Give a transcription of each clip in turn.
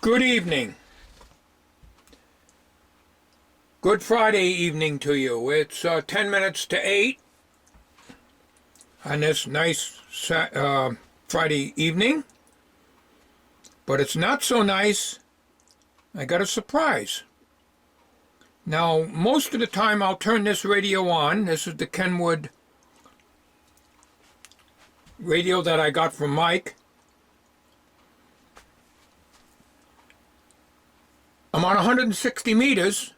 Good evening. Good Friday evening to you. It's 10 minutes to 8 on this nice Friday evening. But it's not so nice. I got a surprise. Now, most of the time I'll turn this radio on. This is the Kenwood radio that I got from Mike. I'm on 160 meters.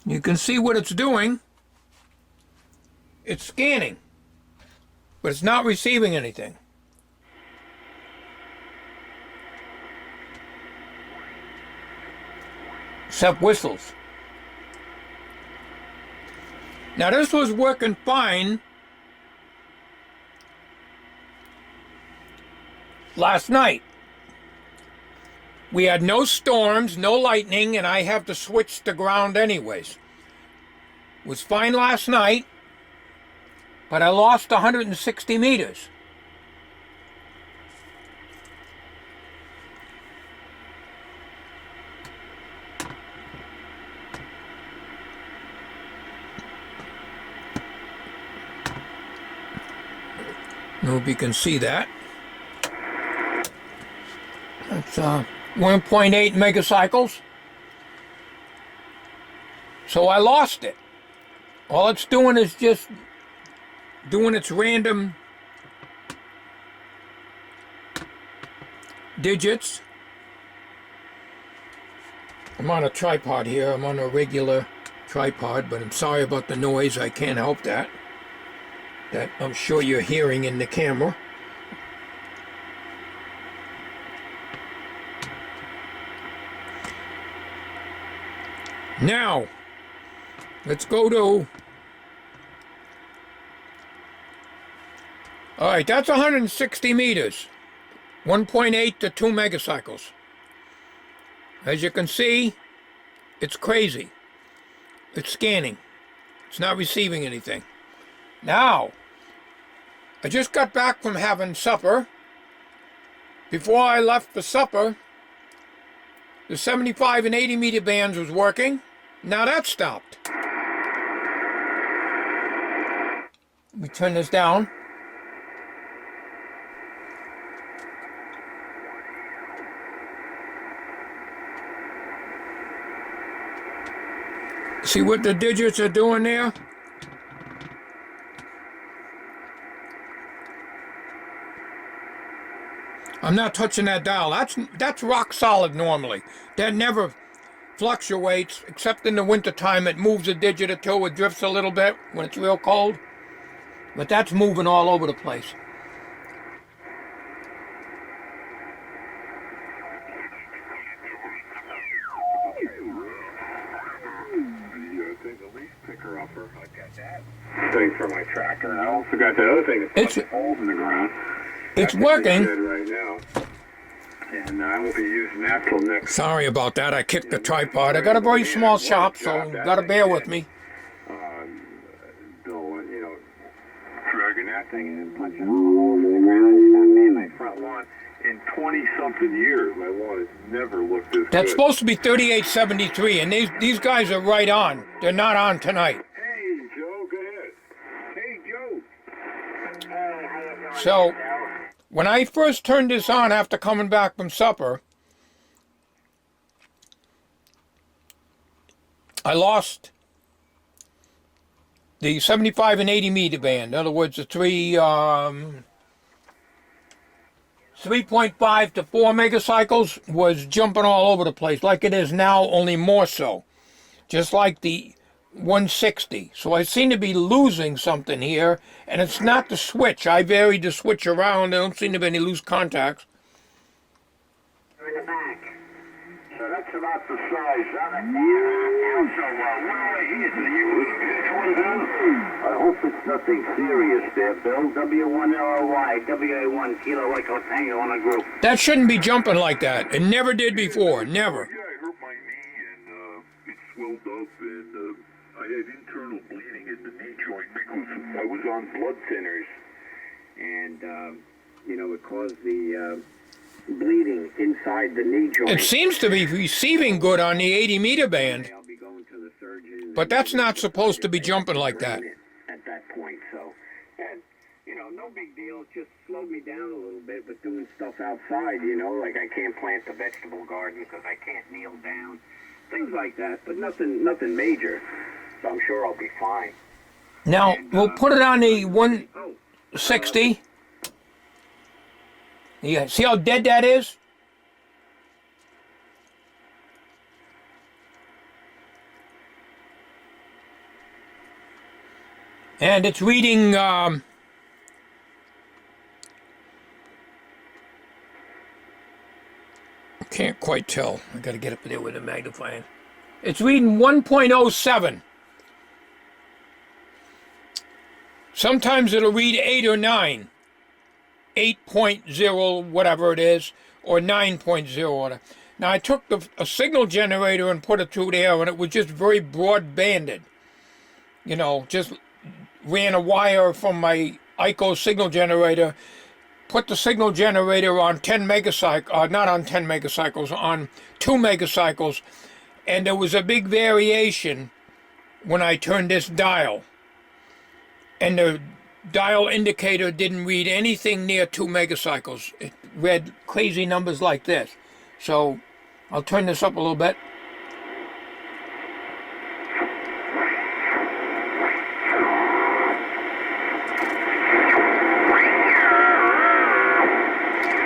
You can see what it's doing. It's scanning, but it's not receiving anything. Except whistles. Now this was working fine last night. We had no storms, no lightning, and I have to switch to ground anyways. It was fine last night, but I lost 160 meters. I hope you can see that. That's 1.8 megacycles. So I lost it. All it's doing is just doing its random digits. I'm on a tripod here. I'm on a regular tripod, but I'm sorry about the noise. I can't help that. That I'm sure you're hearing in the camera. Now, let's go to... All right, that's 160 meters. 1.8 to 2 megacycles. As you can see, it's crazy. It's scanning. It's not receiving anything. Now, I just got back from having supper. Before I left for supper, the 75 and 80 meter bands was working. Now that stopped. Let me turn this down. See what the digits are doing there? I'm not touching that dial. That's rock solid normally. That never fluctuates, except in the wintertime. It moves a digit or two. It drifts a little bit when it's real cold. But that's moving all over the place. Thing for my tractor, and I also got that other thing that's putting holes in the ground. It's working Right now, and I won't be using that till next. Sorry about that. I kicked the tripod. I got a very small shop, so you gotta bear with me. Bill, dragging that thing and punching holes in the ground. It's not made my front lawn in 20-something years. My lawn has never looked this good. That's supposed to be 3873, and these guys are right on. They're not on tonight. So, when I first turned this on after coming back from supper, I lost the 75 and 80 meter band. In other words, the 3.5 to 4 megacycles was jumping all over the place, like it is now, only more so. Just like the 160. So I seem to be losing something here, and it's not the switch. I varied the switch around. There don't seem to be any loose contacts. In the back. So that's about the size of it. I hope it's nothing serious there, Bill. W1LOY, WA1 Kilo Echo Tango on a group. That shouldn't be jumping like that. It never did before. Never. Yeah, I hurt my knee, and it's swelled up, and I had internal bleeding in the knee joint because I was on blood thinners, and you know, it caused the bleeding inside the knee joint. It seems to be receiving good on the 80-meter band, I'll be going to the surgeon, but that's not supposed to be jumping like that. At that point, so, and you know, no big deal. It just slowed me down a little bit with doing stuff outside. You know, like I can't plant the vegetable garden because I can't kneel down, things like that. But nothing major. So I'm sure I'll be fine. Now, And, we'll put it on the 160. Yeah, see how dead that is? And it's reading, can't quite tell. I gotta get up there with a magnifying. It's reading 1.07. Sometimes it'll read 8 or 9. 8.0, whatever it is, or 9.0. Now, I took a signal generator and put it through there, and it was just very broad-banded. You know, just ran a wire from my ICO signal generator, put the signal generator on 10 megacycles, not on 10 megacycles, on 2 megacycles, and there was a big variation when I turned this dial. And the dial indicator didn't read anything near 2 megacycles. It read crazy numbers like this. So I'll turn this up a little bit.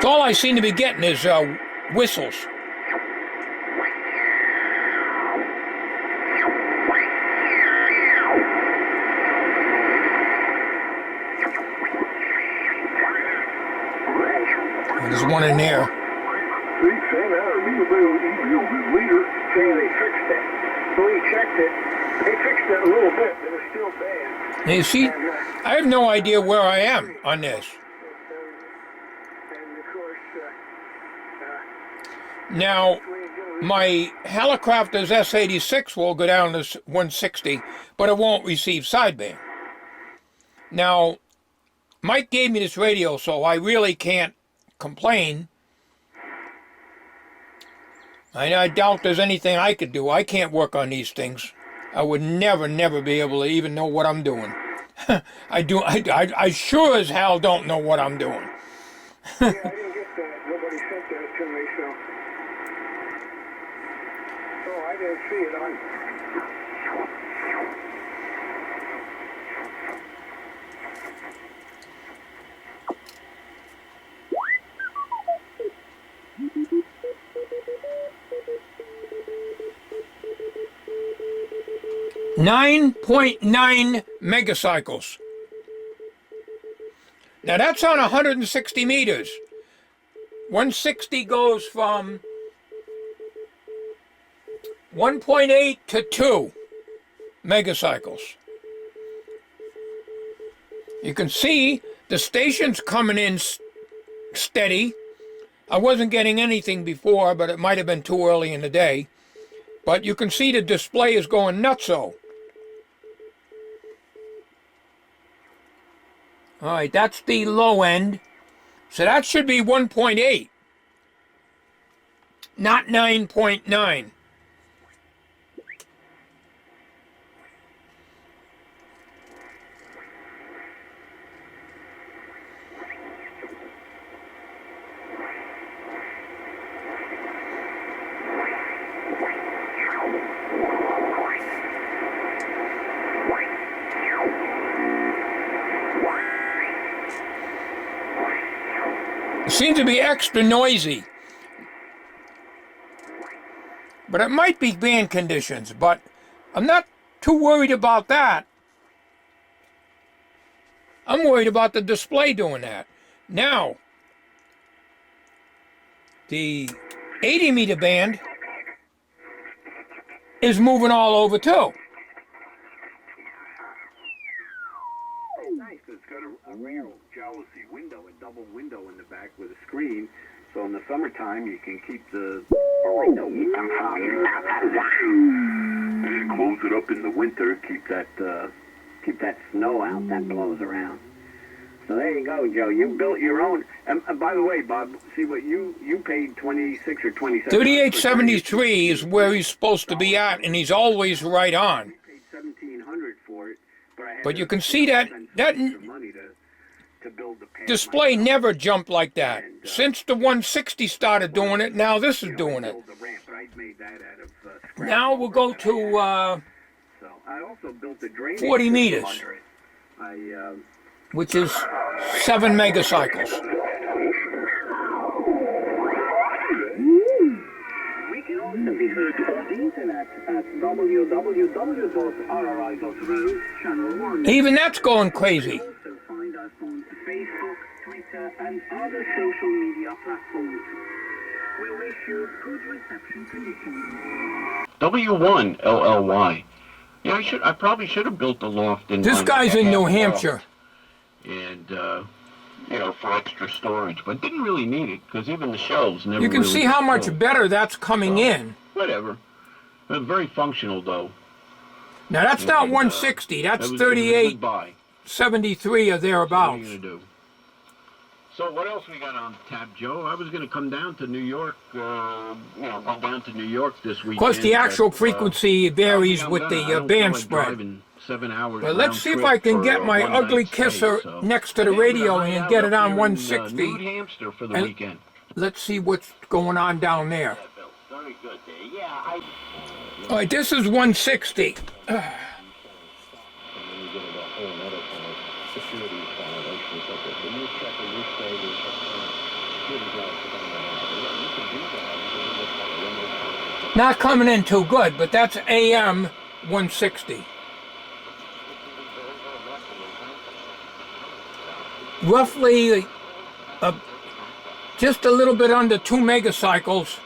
So all I seem to be getting is whistles. There's one in there. See, same matter. He was leader saying they fixed it. So he checked it. They fixed it a little bit, but it's still bad. Now you see, I have no idea where I am on this. And of course, Now, my Helicopter's S86 will go down to 160, but it won't receive sideband. Now, Mike gave me this radio, so I really can't complain. I doubt there's anything I could do. I can't work on these things. I would never be able to even know what I'm doing. I sure as hell don't know what I'm doing. yeah, I didn't get that. Nobody sent that to me, so. Oh, I didn't see it on. 9.9 megacycles. Now that's on 160 meters. 160 goes from 1.8 to 2 megacycles. You can see the station's coming in steady. I wasn't getting anything before, but it might have been too early in the day. But you can see the display is going nutso. All right, that's the low end. So that should be 1.8, not 9.9. It seems to be extra noisy. But it might be band conditions, but I'm not too worried about that. I'm worried about the display doing that. Now, the 80 meter band is moving all over too. Nice. It's got a real jealousy window, a double window in the back with a screen. So in the summertime, you can keep the window open for you. And it up in the winter, keep that snow out that blows around. So there you go, Joe. You built your own. And by the way, Bob, see what you paid 26 or 27. 3873 is where he's supposed to be at, and he's always right on. We paid 1,700 for it, but you can see that money to build the pad display never jumped like that. Since the 160 started doing it, now this is doing it. Now we'll go to so I also built the 40 meters, which is 7 megacycles. We can also be heard on the internet at www.rri.radio. Even that's going crazy. Also find us on Facebook, Twitter, and other social media platforms. We wish you good reception conditions. W1LLY. Yeah, I probably should have built the loft in. This guy's in New Hampshire. And for extra storage, but didn't really need it because even the shelves never. You can really see how much filled. better that's coming in. Whatever. It's very functional though. Now that's not 160. That's 3873 or thereabouts. What are you gonna do? So what else we got on tap, Joe? I was going to come down to New York, go down to New York this weekend. Of course, the actual frequency varies with the band spread. 7 hours. But let's see if I can get my ugly kisser next to the radio and get it on 160. New Hampshire for the weekend. Let's see what's going on down there. Very good day. Yeah, All right, this is 160. Not coming in too good, but that's AM 160. Roughly just a little bit under 2 megacycles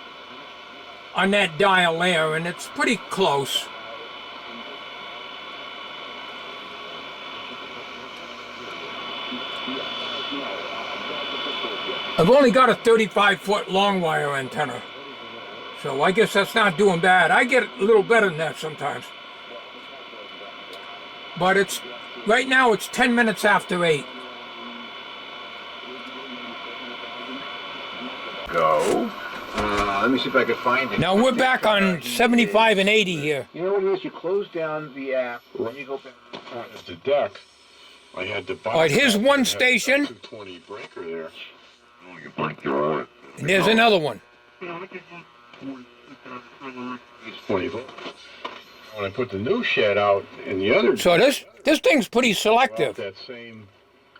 on that dial there, and it's pretty close. I've only got a 35-foot long wire antenna, so I guess that's not doing bad. I get a little better than that sometimes. But right now it's 10 minutes after 8. go. Let me see if I can find it. Now we're back on 75 and 80 here. You know what it is? You close down the app, then you go back to the deck. I had to buy. All right, here's one station. 220 breaker there. Oh, you break your own. And there's another one. It's 20 bucks. When I put the new shed out in the other. So this thing's pretty selective. That same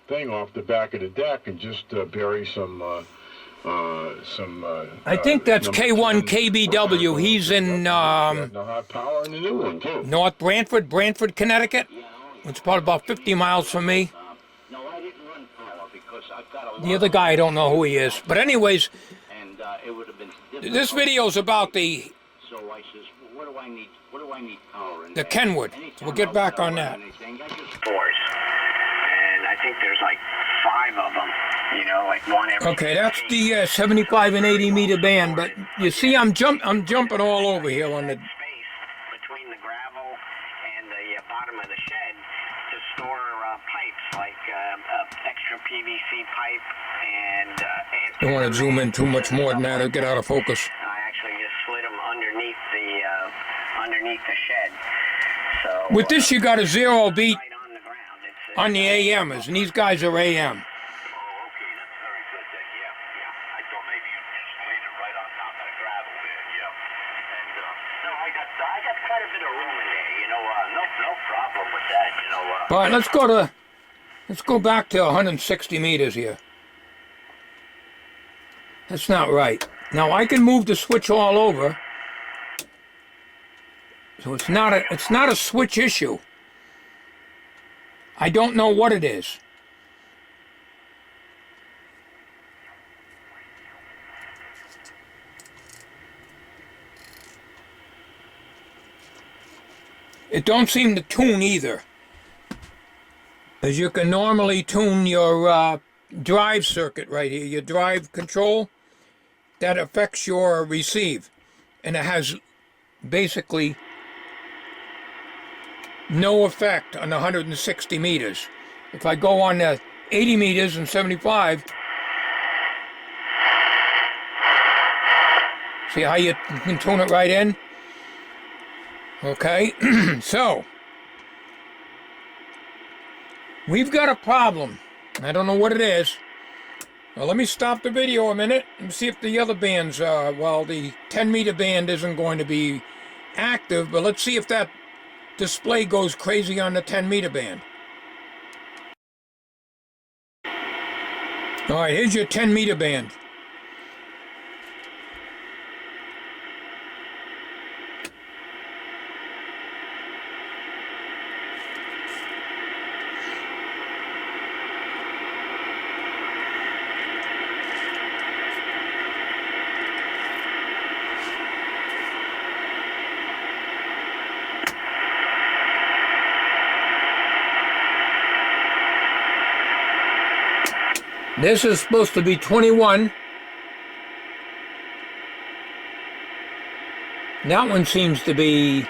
thing off the back of the deck and just bury some. I think that's K1 KBW. He's in hot power in the new one too. North Brantford, Connecticut. It's probably about 50 miles from me. No, I didn't run power because I've got a The other guy, I don't know who he is. But anyways, and it would have been this video is about the So I says, what do I need? What do I need power in? the Kenwood. We'll get back on that. Force. And I think there's like 5 of them, you know, like one every. Okay, that's the 75 and 80 meter band. But you see, I'm jumping all over here on the. Space between the gravel and the bottom of the shed to store pipes like extra PVC pipe and. Don't want to zoom in too much more than that. It'll get out of focus. I actually just slid them underneath the shed. So. With this, you got a 0 beat Right on the ground. It's on the AMs, and these guys are AM. Oh, okay, that's very good then. Yeah. I thought maybe you just laid it right on top of the gravel there. Yeah. And no, I got quite a bit of room in there. You know, no problem with that. You know. All right, let's go back to 160 meters here. That's not right. Now I can move the switch all over, so it's not a switch issue. I don't know what it is. It don't seem to tune either, as you can normally tune your drive circuit right here, your drive control. That affects your receive, and it has basically no effect on 160 meters. If I go on 80 meters and 75, see how you can tune it right in? Okay, so we've got a problem. I don't know what it is. Well, let me stop the video a minute and see if the other bands, well, the 10 meter band isn't going to be active, but let's see if that display goes crazy on the 10 meter band. All right, here's your 10 meter band. This is supposed to be 21. That one seems to be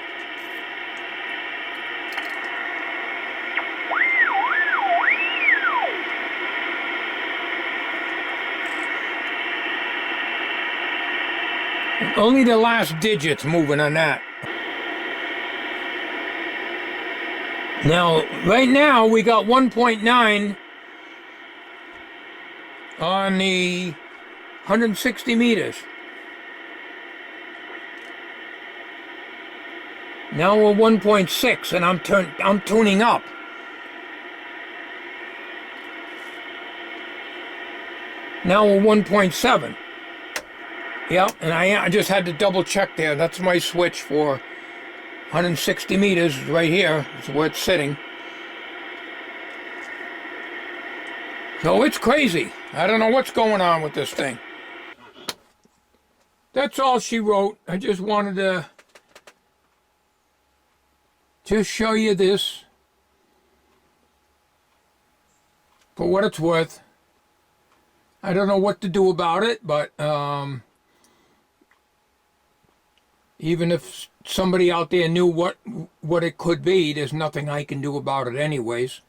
only the last digits moving on that. Now, right now we got 1.9 on the 160 meters. Now we're 1.6 and I'm tuning up. Now we're 1.7. Yep, and I just had to double check there. That's my switch for 160 meters right here. That's where it's sitting. So it's crazy. I don't know what's going on with this thing. That's all she wrote. I just wanted to just show you this for what it's worth. I don't know what to do about it, but even if somebody out there knew what it could be, there's nothing I can do about it anyways.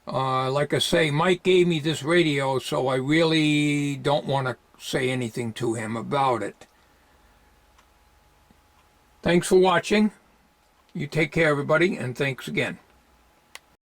Like I say, Mike gave me this radio, so I really don't want to say anything to him about it. Thanks for watching. You take care, everybody, and thanks again.